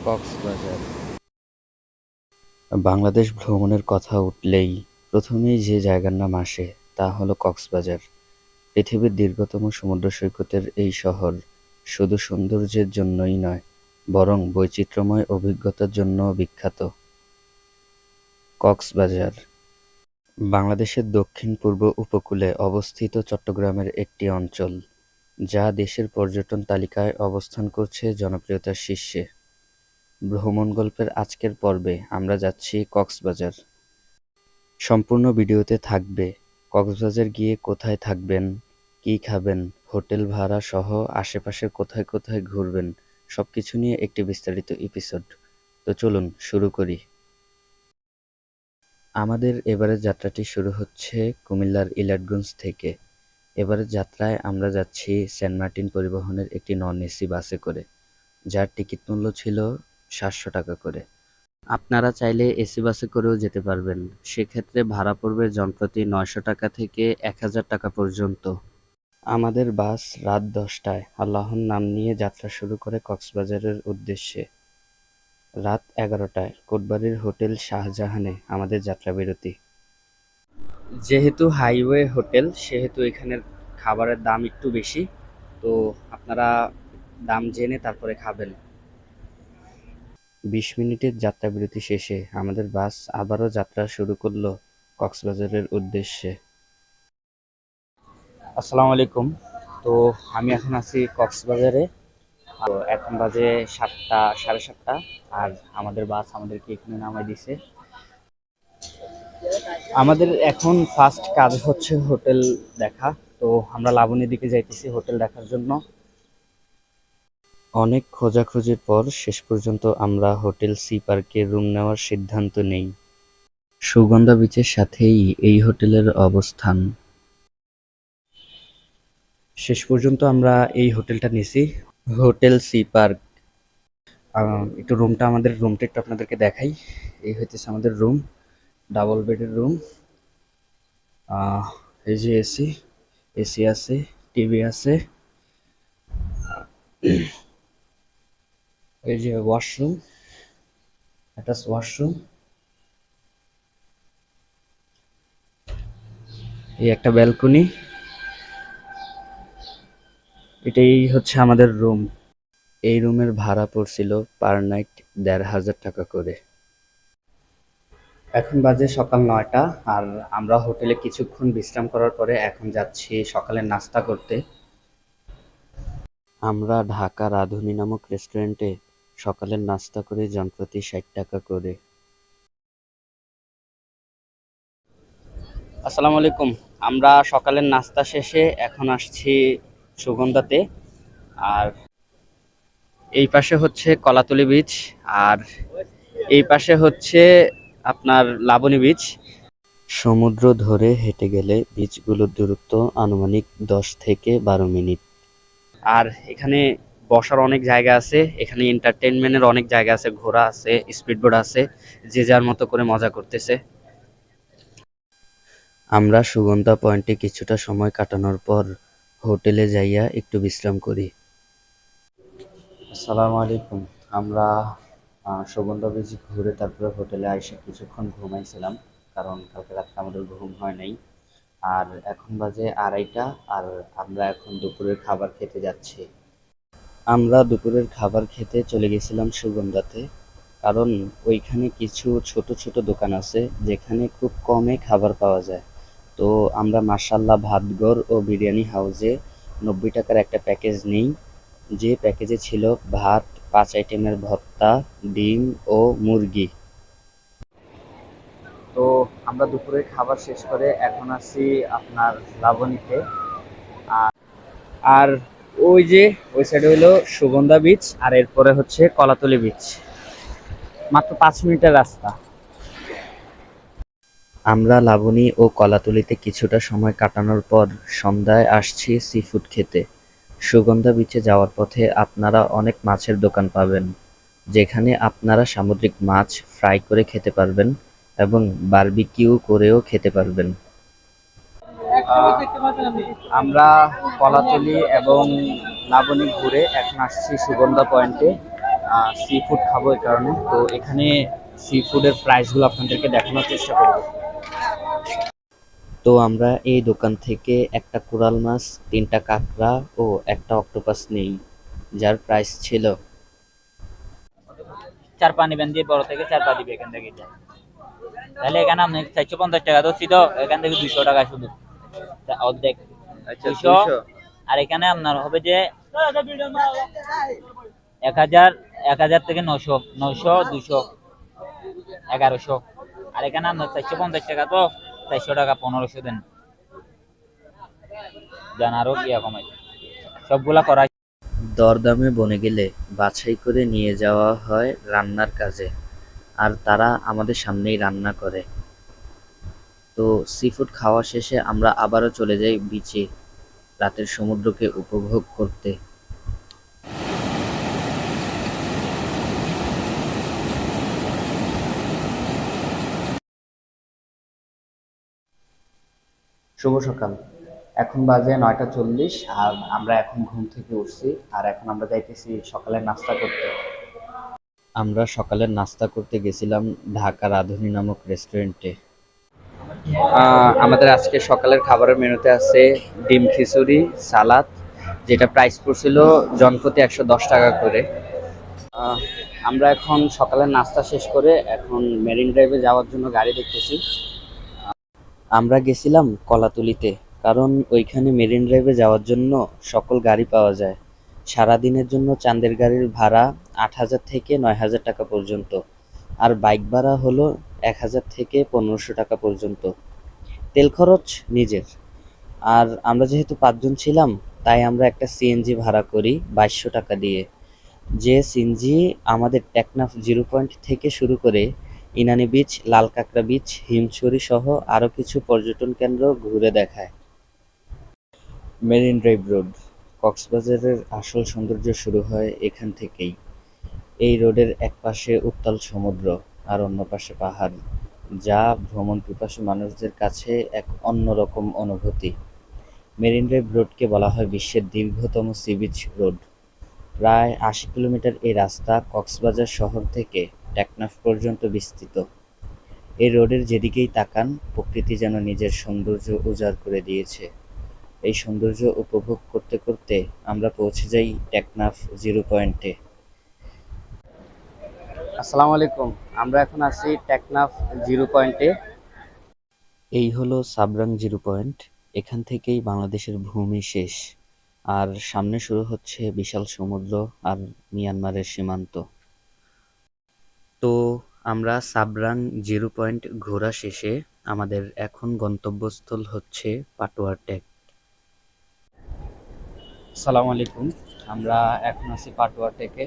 কক্সবাজার। বাংলাদেশ ভ্রমণের কথা উঠলেই প্রথমেই যে জায়গার নাম আসে তা হলো কক্সবাজার। পৃথিবীর দীর্ঘতম সমুদ্র সৈকতের এই শহর শুধু সৌন্দর্যের জন্যই নয়, বরং বৈচিত্র্যময় অভিজ্ঞতার জন্যও বিখ্যাত। কক্সবাজার বাংলাদেশের দক্ষিণ-পূর্ব উপকূলে অবস্থিত চট্টগ্রামের একটি অঞ্চল, যা দেশের পর্যটন তালিকায় অবস্থান করছে জনপ্রিয়তার শীর্ষে। ভ্রমণ গল্পের আজকের পর্বে আমরা যাচ্ছি কক্সবাজার। সম্পূর্ণ ভিডিওতে থাকবে কক্সবাজার গিয়ে কোথায় থাকবেন, কী খাবেন, হোটেল ভাড়া সহ আশেপাশের কোথায় কোথায় ঘুরবেন, সবকিছু নিয়ে একটি বিস্তারিত এপিসোড। তো চলুন শুরু করি। আমাদের এবারের যাত্রাটি শুরু হচ্ছে কুমিল্লার ইলাটগঞ্জ থেকে। এবারের যাত্রায় আমরা যাচ্ছি সেন্ট মার্টিন পরিবহনের একটি নন এসি বাসে করে, যার টিকিট মূল্য ছিল ৭০০ টাকা করে। আপনারা চাইলে এসি বাসে করেও যেতে পারবেন, সেক্ষেত্রে ভাড়া পড়বে জনপ্রতি ৯০০ টাকা থেকে ১,০০০ টাকা পর্যন্ত। আমাদের বাস রাত ১০টায় আল্লাহর নাম নিয়ে যাত্রা শুরু করে কক্সবাজারের উদ্দেশ্যে। রাত ১১টায় কোটবাড়ির হোটেল শাহজাহানে আমাদের যাত্রাবিরতি। যেহেতু হাইওয়ে হোটেল, সেহেতু এখানের খাবারের দাম একটু বেশি, তো আপনারা দাম জেনে তারপরে খাবেন। ২০ মিনিটের যাত্রাবিরতি শেষে আমাদের বাস আবারও যাত্রা শুরু করলো কক্সবাজারের উদ্দেশ্যে। আসসালামু আলাইকুম। তো আমি এখন আছি কক্সবাজারে। তো এখন বাজে ৭টা, সাড়ে ৭টা, আর আমাদের বাস আমাদেরকে এখানে নামাই দিছে। আমাদের এখন ফার্স্ট কাজ হচ্ছে হোটেল দেখা। তো আমরা লাবণীর দিকে যাইতেছি হোটেল দেখার জন্য। অনেক খোঁজাখুঁজির পর শেষ পর্যন্ত আমরা হোটেল সি পার্কে রুম নেওয়ার সিদ্ধান্ত নেই। সুগন্ধা বিচের সাথেই এই হোটেলের অবস্থান। শেষ পর্যন্ত আমরা এই হোটেলটা নিছি, হোটেল সি পার্ক। একটু আমাদের রুমটা একটু আপনাদেরকে দেখাই। এই হইতেছে আমাদের রুম, ডাবল বেডের রুম। এই যে এসি, এসি আছে, টিভি আছে, এই যে ওয়াশরুম, অ্যাটাচ ওয়াশরুম, এই একটা ব্যালকনি। এটাই হচ্ছে আমাদের রুম। এই রুমের ভাড়া পড়ছিল পার নাইট ১,৫০০ টাকা করে। এখন বাজে সকাল ৯টা, আর আমরা হোটেলে কিছুক্ষণ বিশ্রাম করার পরে এখন যাচ্ছি সকালের নাস্তা করতে। আমরা ঢাকা রাঁধুনি নামক রেস্টুরেন্টে সকালের নাস্তা করে জনপ্রতি ৬০ টাকা করে। আসসালামু আলাইকুম। আমরা সকালের নাস্তা শেষে এখন আসছি সুগন্ধাতে। আর এই পাশে হচ্ছে কলাতলি বিচ, আর এই পাশে হচ্ছে আপনার লাবণী বিচ। সমুদ্র ধরে হেঁটে গেলে বিচগুলোর দূরত্ব আনুমানিক ১০ থেকে ১২ মিনিট। আর এখানে বসার অনেক জায়গা আছে, এখানে এন্টারটেইনমেন্টের অনেক জায়গা আছে, ঘোরা আছে, স্পিডবোট আছে, যে যার মতো করে মজা করতেছে। আমরা সুগন্ধা পয়েন্টে কিছুটা সময় কাটানোর পর হোটেলে যাইয়া একটু বিশ্রাম করি। আসসালামু আলাইকুম। আমরা সুগন্ধা বিচ ঘুরে তারপরে হোটেলে এসে কিছুক্ষণ ঘুমাইছিলাম, কারণ কালকে রাত্রে আমাদের ঘুম হয় নাই। আর এখন বাজে ২:৩০, আর আমরা এখন দুপুরের খাবার খেতে যাচ্ছি। আমরা দুপুরের খাবার খেতে চলে গেছিলাম সুগন্ধাতে, কারণ ওইখানে কিছু ছোট ছোট দোকান আছে যেখানে খুব কমে খাবার পাওয়া যায়। তো আমরা মাশাআল্লাহ ভাতঘর ও বিরিয়ানি হাউসে ৯০ টাকার একটা প্যাকেজ নিই, যে প্যাকেজে ছিল ভাত, ৫ আইটেমের ভর্তা, ডিম ও মুরগি। তো আমরা দুপুরের খাবার শেষ করে এখন আছি আপনার লাবণীতে। আর ওই যে ওই সাইডে হলো সুগন্ধা বিচ, আর এরপরে হচ্ছে কলাতলি বিচ, মাত্র ৫ মিনিটের রাস্তা। আমরা লাবণী ও কলাতলিতে কিছুটা সময় কাটানোর পর সন্ধ্যায় আসছি সি ফুড খেতে। সুগন্ধা বিচে যাওয়ার পথে আপনারা অনেক মাছের দোকান পাবেন, যেখানে আপনারা সামুদ্রিক মাছ ফ্রাই করে খেতে পারবেন এবং বারবিকিউ করেও খেতে পারবেন। আমরা কলাতলি এবং লাবণী ঘুরে এখন আসছি সুগন্ধা পয়েন্টে। সি ফুড খাবো, এই কারণে তো এখানে সি ফুডের প্রাইসগুলো আপনাদেরকে দেখানোর চেষ্টা করব। তো আমরা এই দোকান থেকে একটা কোরাল মাছ, তিনটা কাঁকড়া ও একটা অক্টোপাস নেই, যার প্রাইস ছিল 4 পা নিবেন, দিয়ে বড় থেকে 4 পা দিবে এখান থেকে এটা। তাহলে এখানে আপনি 450 টাকা ধরছি, তো এখান থেকে 200 টাকা শুধু অর্ধেক। আচ্ছা 200। আর এখানে আপনার হবে যে 1000, 1000 থেকে 900, 900, 200, 1100। আর এখানে আপনার 450 টাকা, তো 400 টাকা 1500 দেন, জান আরো গিয়া কমাই সবগুলা করা। দরদামে বনে গেলে বাছাই করে নিয়ে যাওয়া হয় রান্নার কাজে, আর তারা আমাদের সামনেই রান্না করে। তো সি ফুড খাওয়া শেষে আমরা আবারও চলে যাই বিচে রাতের সমুদ্রকে উপভোগ করতে। শুভ সকাল, এখন বাজে 9টা 40, আর আমরা এখন ঘুম থেকে উঠছি, আর এখন আমরা যাইতেছি সকালের নাস্তা করতে। আমরা সকালের নাস্তা করতে গেছিলাম ঢাকা রাঁধুনি নামক রেস্টুরেন্টে। আমাদের আজকে সকালের খাবারের মেনুতে আছে ডিম খিচুড়ি, সালাদ, যেটা প্রাইস পড়ছিল জনপ্রতি 110 টাকা করে। আহ, আমরা এখন সকালের নাস্তা শেষ করে এখন মেরিন ড্রাইভে যাওয়ার জন্য গাড়ি দেখতেছি। আমরা গেছিলাম কলাতলিতে, কারণ ওইখানে মেরিন ড্রাইভে যাওয়ার জন্য সকল গাড়ি পাওয়া যায়। সারাদিনের জন্য চাঁদের গাড়ির ভাড়া 8,000 থেকে 9,000 টাকা পর্যন্ত, আর বাইক ভাড়া হলো 1,000 থেকে 1500 টাকা পর্যন্ত। তেল খরচ নিজের। আর আমরা যেহেতু 5 জন ছিলাম, তাই আমরা একটা সিএনজি ভাড়া করি 2200 টাকা দিয়ে। যে সিএনজি আমাদের টেকনাফ 0 পয়েন্ট থেকে শুরু করে ইনানি বিচ, লাল কাঁকড়া বিচ, হিমছড়ি সহ আরও কিছু পর্যটন কেন্দ্র ঘুরে দেখায়। মেরিন ড্রাইভ রোড, কক্সবাজারের আসল সৌন্দর্য শুরু হয় এখান থেকেই। এই রোডের এক পাশে উত্তাল সমুদ্র, আর অন্য পাশে পাহাড়, যা ভ্রমণ পিপাসু মানুষদের কাছে এক অন্যরকম অনুভূতি। মেরিন ড্রাইভ রোডকে বলা হয় বিশ্বের দীর্ঘতম সি বিচ রোড। প্রায় 80 কিলোমিটার এই রাস্তা কক্সবাজার শহর থেকে টেকনাফ পর্যন্ত বিস্তৃত। এই রোডের যেদিকেই তাকান, প্রকৃতি যেন নিজের সৌন্দর্য উজাড় করে দিয়েছে। এই সৌন্দর্য উপভোগ করতে করতে আমরা পৌঁছে যাই টেকনাফ 0 পয়েন্টে। আসসালামু আলাইকুম, আমরা এখন আছি টেকনাফ 0 পয়েন্টে। এই হলো সাবরাং 0 পয়েন্ট। এখান থেকেই বাংলাদেশের ভূমি শেষ, আর সামনে শুরু হচ্ছে বিশাল সমুদ্র আর মিয়ানমারের সীমান্ত। তো আমরা সাবরাং 0 পয়েন্ট ঘোরা শেষে আমাদের এখন গন্তব্যস্থল হচ্ছে পাটোয়ার টেক। আসসালামু আলাইকুম, আমরা এখন আছি পাটোয়ার টেকে।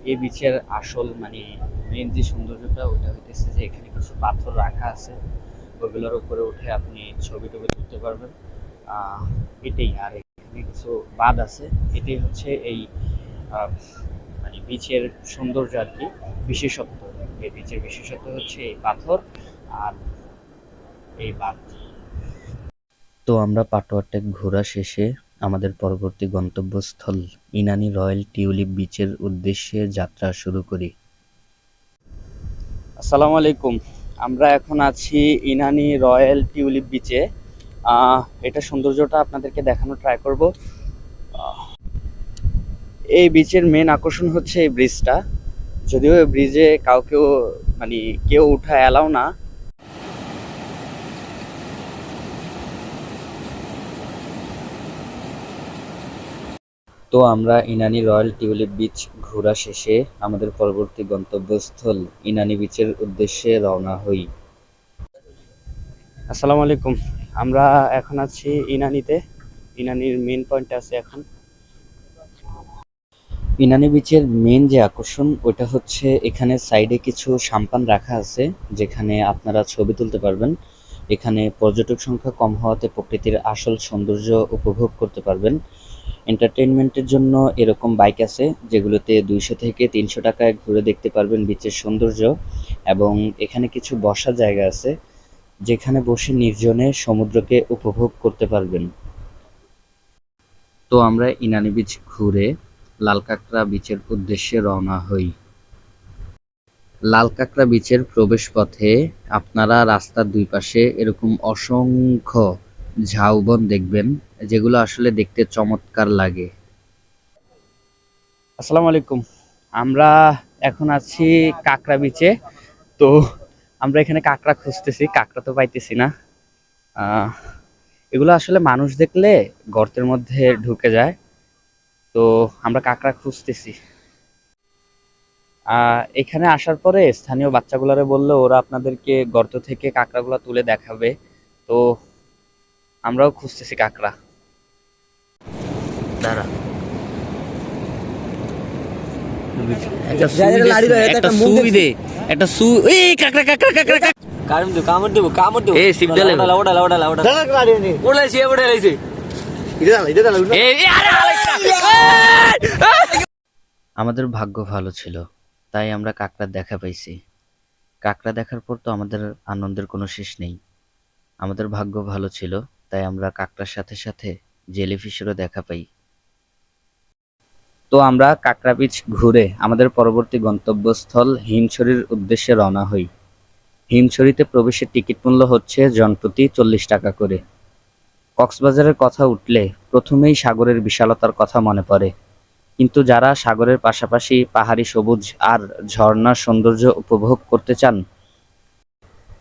এই বিচের আসল মানে মেন যে সৌন্দর্যটা, ওটা হইতেছে যে এখানে কিছু পাথর রাখা আছে, ওইগুলোর উপরে উঠে আপনি ছবি টবি তুলতে পারবেন। এটাই। আর এখানে কিছু বাঁধ আছে, এটাই হচ্ছে এই মানে বিচের সৌন্দর্য আর কি, বিশেষত্ব। এই বিচের বিশেষত্ব হচ্ছে এই পাথর আর এই বাঁধ। তো আমরা পাটোয়ার টেক ঘোরা শেষে আমাদের পরবর্তী গন্তব্যস্থল ইনানি রয়্যাল টিউলিপ বিচের উদ্দেশ্যে যাত্রা শুরু করি। আসসালামু আলাইকুম, আমরা এখন আছি ইনানি রয়্যাল টিউলিপ বিচে। এটা সৌন্দর্যটা আপনাদেরকে দেখানোর ট্রাই করব। এই বিচের মেন আকর্ষণ হচ্ছে এই ব্রিজটা, যদিও এই ব্রিজে কাউকেও মানে কেউ উঠা অ্যালাউ না। তো আমরা ইনানি রয়্যাল টিউলিপ বিচ ঘোরা শেষে আমাদের পরবর্তী গন্তব্যস্থল ইনানি বিচের উদ্দেশ্যে রওনা হই। আসসালামু আলাইকুম, আমরা এখন আছি ইনানিতে। ইনানির মেন পয়েন্টে আছি এখন। ইনানি বিচের মেন যে আকর্ষণ, ওইটা হচ্ছে এখানে সাইডে কিছু সাম্পান রাখা আছে, যেখানে আপনারা ছবি তুলতে পারবেন। এখানে পর্যটক সংখ্যা কম হওয়াতে প্রকৃতির আসল সৌন্দর্য উপভোগ করতে পারবেন। এন্টারটেইনমেন্টের জন্য এরকম বাইক আছে, যেগুলোতে 200 থেকে 300 টাকায় ঘুরে দেখতে পারবেন বিচের সৌন্দর্য। এবং এখানে কিছু বসার জায়গা আছে, যেখানে বসে নির্জনে সমুদ্রকে উপভোগ করতে পারবেন। তো আমরা ইনানি বিচ ঘুরে লাল কাঁকড়া বিচের উদ্দেশ্যে রওনা হই। লাল কাঁকড়া বিচের প্রবেশপথে আপনারা রাস্তার দুই পাশে এরকম অসংখ্য ঝাউবন দেখবেন, যেগুলো আসলে দেখতে চমৎকার লাগে। আসসালামু আলাইকুম। আমরা এখন আছি কাঁকড়া বিচে। তো আমরা এখানে কাঁকড়া খুঁজতেছি, কাঁকড়া তো পাইতেছি না। আহ, এগুলো আসলে মানুষ দেখলে গর্তের মধ্যে ঢুকে যায়। তো আমরা কাঁকড়া খুঁজতেছি। এখানে আসার পরে স্থানীয় বাচ্চাগুলারে বললো ওরা আপনাদেরকে গর্ত থেকে কাঁকড়াগুলো তুলে দেখাবে। তো আমরাও খুঁজতেছি কাঁকড়া। দাঁড়া, একটা সুই দে, একটা সুই। এই কাঁকড়া কাঁকড়া কাঁকড়া কাঁকড়া। কামড় দেবো এই সিপ দে লেবে। আমাদের ভাগ্য ভালো ছিল, তাই আমরা কাঁকড়ার দেখা পাইছি। কাঁকড়া দেখার পর তো আমাদের আনন্দের কোনো শেষ নেই। আমাদের ভাগ্য ভালো ছিল, তাই আমরা কাঁকড়ার সাথে সাথে জেলিফিশেরও দেখা পাই। তো আমরা কাঁকড়া বিচ ঘুরে আমাদের পরবর্তী গন্তব্যস্থল হিমছড়ির উদ্দেশ্যে রওনা হই। হিমছড়িতে প্রবেশের টিকিট মূল্য হচ্ছে জনপ্রতি 40 টাকা করে। কক্সবাজারের কথা উঠলে প্রথমেই সাগরের বিশালতার কথা মনে পড়ে, কিন্তু যারা সাগরের পাশাপাশি পাহাড়ি সবুজ আর ঝর্ণার সৌন্দর্য উপভোগ করতে চান,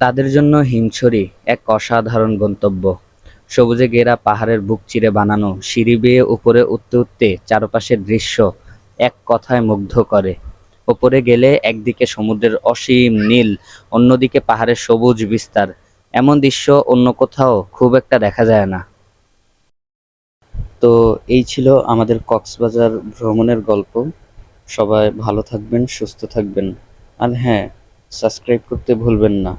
তাদের জন্য হিমছড়ি এক অসাধারণ গন্তব্য। সবুজে ঘেরা পাহাড়ের বুক চিরে বানানো সিঁড়ি বেয়ে উপরে উঠতে উঠতে চারপাশের দৃশ্য এক কথায় মুগ্ধ করে। ওপরে গেলে একদিকে সমুদ্রের অসীম নীল, অন্যদিকে পাহাড়ের সবুজ বিস্তার। এমন দৃশ্য অন্য কোথাও খুব একটা দেখা যায় না। তো এই ছিল আমাদের কক্সবাজার ভ্রমণের গল্প। সবাই ভালো থাকবেন, সুস্থ থাকবেন, আর হ্যাঁ, সাবস্ক্রাইব করতে ভুলবেন না।